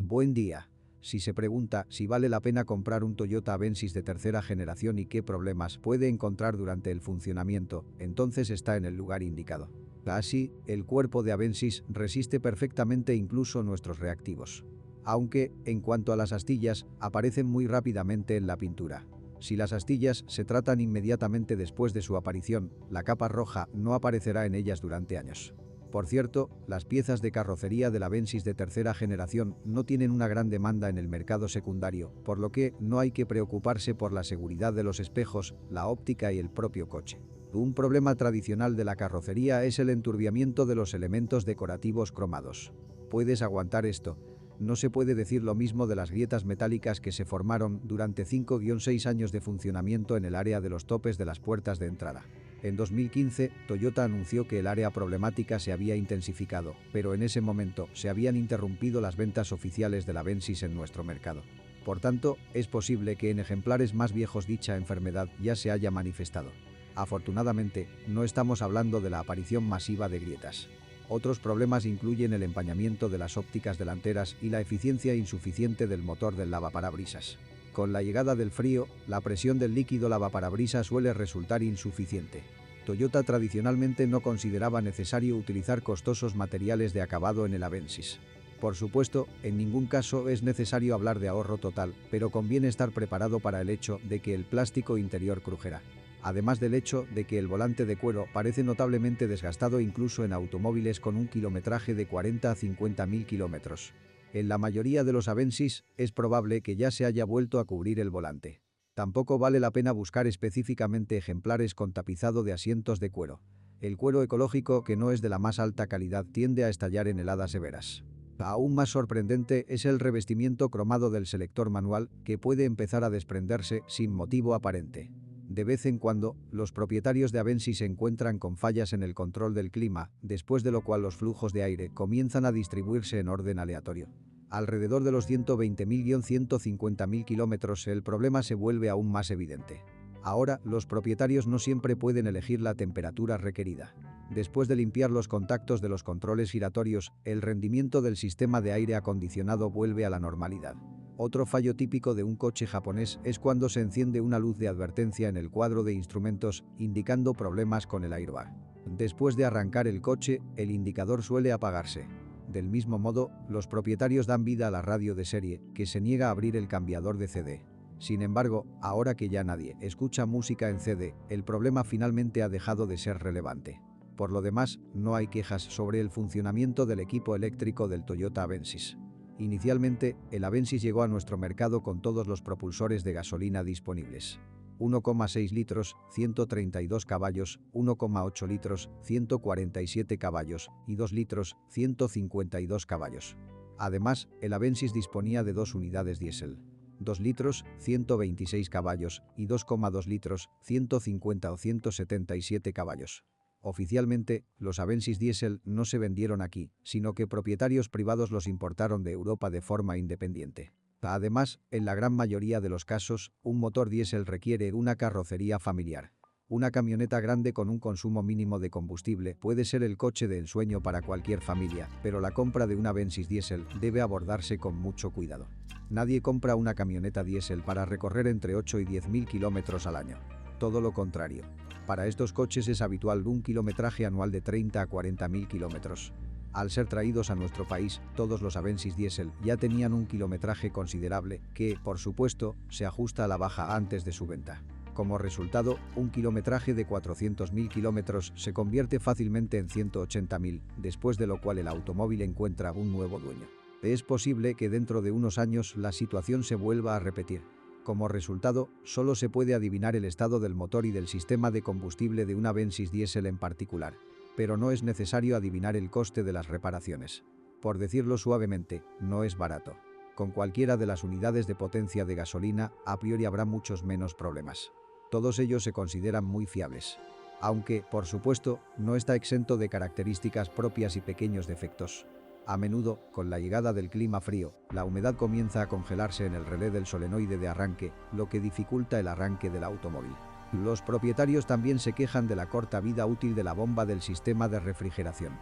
Buen día. Si se pregunta si vale la pena comprar un Toyota Avensis de tercera generación y qué problemas puede encontrar durante el funcionamiento, entonces está en el lugar indicado. Así, el cuerpo de Avensis resiste perfectamente incluso nuestros reactivos. Aunque, en cuanto a las astillas, aparecen muy rápidamente en la pintura. Si las astillas se tratan inmediatamente después de su aparición, la capa roja no aparecerá en ellas durante años. Por cierto, las piezas de carrocería del Avensis de tercera generación no tienen una gran demanda en el mercado secundario, por lo que no hay que preocuparse por la seguridad de los espejos, la óptica y el propio coche. Un problema tradicional de la carrocería es el enturbiamiento de los elementos decorativos cromados. ¿Puedes aguantar esto? No se puede decir lo mismo de las grietas metálicas que se formaron durante 5-6 años de funcionamiento en el área de los topes de las puertas de entrada. En 2015, Toyota anunció que el área problemática se había intensificado, pero en ese momento se habían interrumpido las ventas oficiales del Avensis en nuestro mercado. Por tanto, es posible que en ejemplares más viejos dicha enfermedad ya se haya manifestado. Afortunadamente, no estamos hablando de la aparición masiva de grietas. Otros problemas incluyen el empañamiento de las ópticas delanteras y la eficiencia insuficiente del motor del lavaparabrisas. Con la llegada del frío, la presión del líquido lavaparabrisas suele resultar insuficiente. Toyota tradicionalmente no consideraba necesario utilizar costosos materiales de acabado en el Avensis. Por supuesto, en ningún caso es necesario hablar de ahorro total, pero conviene estar preparado para el hecho de que el plástico interior crujerá. Además del hecho de que el volante de cuero parece notablemente desgastado incluso en automóviles con un kilometraje de 40 a 50.000 kilómetros. En la mayoría de los Avensis es probable que ya se haya vuelto a cubrir el volante. Tampoco vale la pena buscar específicamente ejemplares con tapizado de asientos de cuero. El cuero ecológico, que no es de la más alta calidad, tiende a estallar en heladas severas. Aún más sorprendente es el revestimiento cromado del selector manual, que puede empezar a desprenderse sin motivo aparente. De vez en cuando, los propietarios de Avensis se encuentran con fallas en el control del clima, después de lo cual los flujos de aire comienzan a distribuirse en orden aleatorio. Alrededor de los 120.000-150.000 kilómetros el problema se vuelve aún más evidente. Ahora, los propietarios no siempre pueden elegir la temperatura requerida. Después de limpiar los contactos de los controles giratorios, el rendimiento del sistema de aire acondicionado vuelve a la normalidad. Otro fallo típico de un coche japonés es cuando se enciende una luz de advertencia en el cuadro de instrumentos, indicando problemas con el airbag. Después de arrancar el coche, el indicador suele apagarse. Del mismo modo, los propietarios dan vida a la radio de serie, que se niega a abrir el cambiador de CD. Sin embargo, ahora que ya nadie escucha música en CD, el problema finalmente ha dejado de ser relevante. Por lo demás, no hay quejas sobre el funcionamiento del equipo eléctrico del Toyota Avensis. Inicialmente, el Avensis llegó a nuestro mercado con todos los propulsores de gasolina disponibles. 1,6 litros, 132 caballos, 1,8 litros, 147 caballos y 2 litros, 152 caballos. Además, el Avensis disponía de 2 unidades diésel. 2 litros, 126 caballos y 2,2 litros, 150 o 177 caballos. Oficialmente, los Avensis diésel no se vendieron aquí, sino que propietarios privados los importaron de Europa de forma independiente. Además, en la gran mayoría de los casos, un motor diésel requiere una carrocería familiar. Una camioneta grande con un consumo mínimo de combustible puede ser el coche de ensueño para cualquier familia, pero la compra de un Avensis diésel debe abordarse con mucho cuidado. Nadie compra una camioneta diésel para recorrer entre 8 y 10.000 kilómetros al año. Todo lo contrario. Para estos coches es habitual un kilometraje anual de 30 a 40.000 kilómetros. Al ser traídos a nuestro país, todos los Avensis diésel ya tenían un kilometraje considerable que, por supuesto, se ajusta a la baja antes de su venta. Como resultado, un kilometraje de 400.000 kilómetros se convierte fácilmente en 180.000, después de lo cual el automóvil encuentra un nuevo dueño. Es posible que dentro de unos años la situación se vuelva a repetir. Como resultado, solo se puede adivinar el estado del motor y del sistema de combustible de un Avensis diésel en particular. Pero no es necesario adivinar el coste de las reparaciones. Por decirlo suavemente, no es barato. Con cualquiera de las unidades de potencia de gasolina, a priori habrá muchos menos problemas. Todos ellos se consideran muy fiables. Aunque, por supuesto, no está exento de características propias y pequeños defectos. A menudo, con la llegada del clima frío, la humedad comienza a congelarse en el relé del solenoide de arranque, lo que dificulta el arranque del automóvil. Los propietarios también se quejan de la corta vida útil de la bomba del sistema de refrigeración.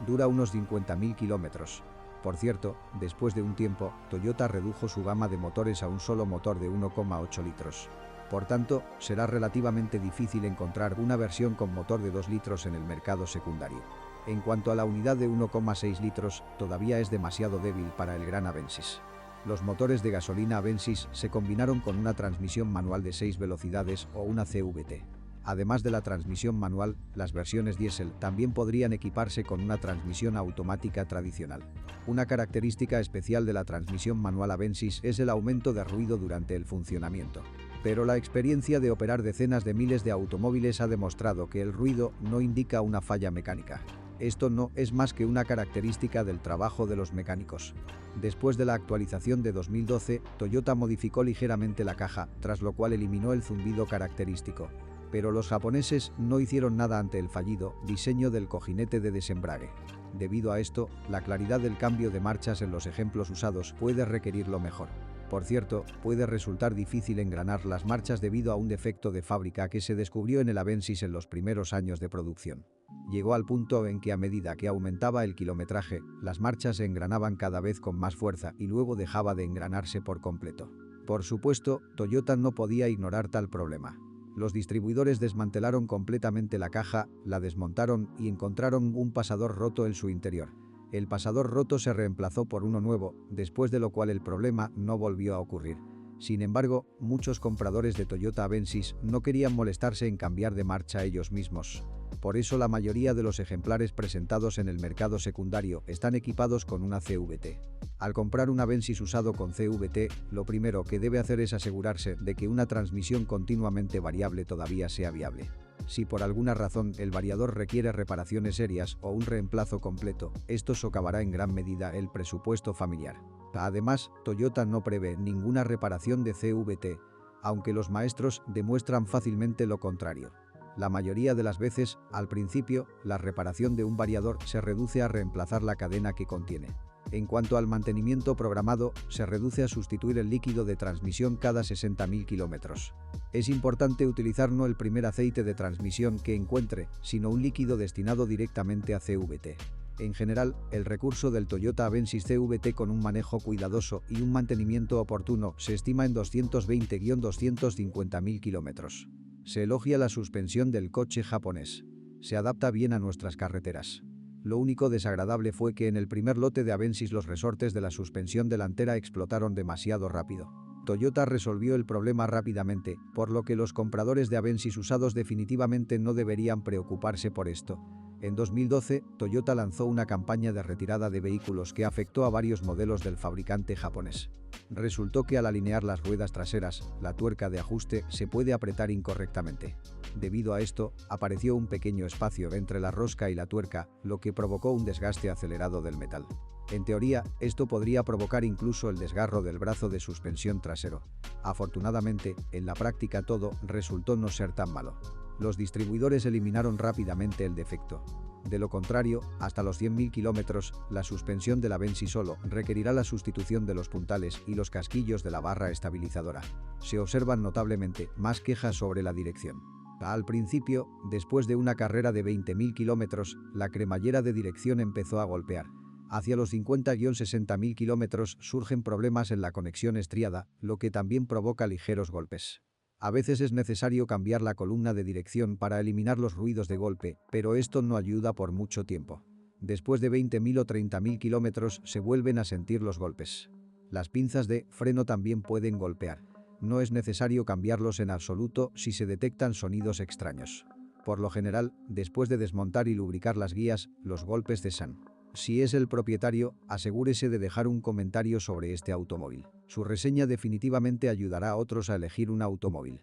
Dura unos 50.000 kilómetros. Por cierto, después de un tiempo, Toyota redujo su gama de motores a un solo motor de 1,8 litros. Por tanto, será relativamente difícil encontrar una versión con motor de 2 litros en el mercado secundario. En cuanto a la unidad de 1,6 litros, todavía es demasiado débil para el gran Avensis. Los motores de gasolina Avensis se combinaron con una transmisión manual de 6 velocidades o una CVT. Además de la transmisión manual, las versiones diésel también podrían equiparse con una transmisión automática tradicional. Una característica especial de la transmisión manual Avensis es el aumento de ruido durante el funcionamiento. Pero la experiencia de operar decenas de miles de automóviles ha demostrado que el ruido no indica una falla mecánica. Esto no es más que una característica del trabajo de los mecánicos. Después de la actualización de 2012, Toyota modificó ligeramente la caja, tras lo cual eliminó el zumbido característico. Pero los japoneses no hicieron nada ante el fallido diseño del cojinete de desembrague. Debido a esto, la claridad del cambio de marchas en los ejemplos usados puede requerirlo mejor. Por cierto, puede resultar difícil engranar las marchas debido a un defecto de fábrica que se descubrió en el Avensis en los primeros años de producción. Llegó al punto en que a medida que aumentaba el kilometraje, las marchas se engranaban cada vez con más fuerza y luego dejaba de engranarse por completo. Por supuesto, Toyota no podía ignorar tal problema. Los distribuidores desmantelaron completamente la caja, la desmontaron y encontraron un pasador roto en su interior. El pasador roto se reemplazó por uno nuevo, después de lo cual el problema no volvió a ocurrir. Sin embargo, muchos compradores de Toyota Avensis no querían molestarse en cambiar de marcha ellos mismos. Por eso la mayoría de los ejemplares presentados en el mercado secundario están equipados con una CVT. Al comprar un Avensis usado con CVT, lo primero que debe hacer es asegurarse de que una transmisión continuamente variable todavía sea viable. Si por alguna razón el variador requiere reparaciones serias o un reemplazo completo, esto socavará en gran medida el presupuesto familiar. Además, Toyota no prevé ninguna reparación de CVT, aunque los maestros demuestran fácilmente lo contrario. La mayoría de las veces, al principio, la reparación de un variador se reduce a reemplazar la cadena que contiene. En cuanto al mantenimiento programado, se reduce a sustituir el líquido de transmisión cada 60.000 kilómetros. Es importante utilizar no el primer aceite de transmisión que encuentre, sino un líquido destinado directamente a CVT. En general, el recurso del Toyota Avensis CVT con un manejo cuidadoso y un mantenimiento oportuno se estima en 220-250.000 kilómetros. Se elogia la suspensión del coche japonés. Se adapta bien a nuestras carreteras. Lo único desagradable fue que en el primer lote de Avensis los resortes de la suspensión delantera explotaron demasiado rápido. Toyota resolvió el problema rápidamente, por lo que los compradores de Avensis usados definitivamente no deberían preocuparse por esto. En 2012, Toyota lanzó una campaña de retirada de vehículos que afectó a varios modelos del fabricante japonés. Resultó que al alinear las ruedas traseras, la tuerca de ajuste se puede apretar incorrectamente. Debido a esto, apareció un pequeño espacio entre la rosca y la tuerca, lo que provocó un desgaste acelerado del metal. En teoría, esto podría provocar incluso el desgarro del brazo de suspensión trasero. Afortunadamente, en la práctica todo resultó no ser tan malo. Los distribuidores eliminaron rápidamente el defecto. De lo contrario, hasta los 100.000 kilómetros, la suspensión del Avensis solo requerirá la sustitución de los puntales y los casquillos de la barra estabilizadora. Se observan notablemente más quejas sobre la dirección. Al principio, después de una carrera de 20.000 kilómetros, la cremallera de dirección empezó a golpear. Hacia los 50-60.000 kilómetros surgen problemas en la conexión estriada, lo que también provoca ligeros golpes. A veces es necesario cambiar la columna de dirección para eliminar los ruidos de golpe, pero esto no ayuda por mucho tiempo. Después de 20.000 o 30.000 kilómetros se vuelven a sentir los golpes. Las pinzas de freno también pueden golpear. No es necesario cambiarlos en absoluto si se detectan sonidos extraños. Por lo general, después de desmontar y lubricar las guías, los golpes cesan. Si es el propietario, asegúrese de dejar un comentario sobre este automóvil. Su reseña definitivamente ayudará a otros a elegir un automóvil.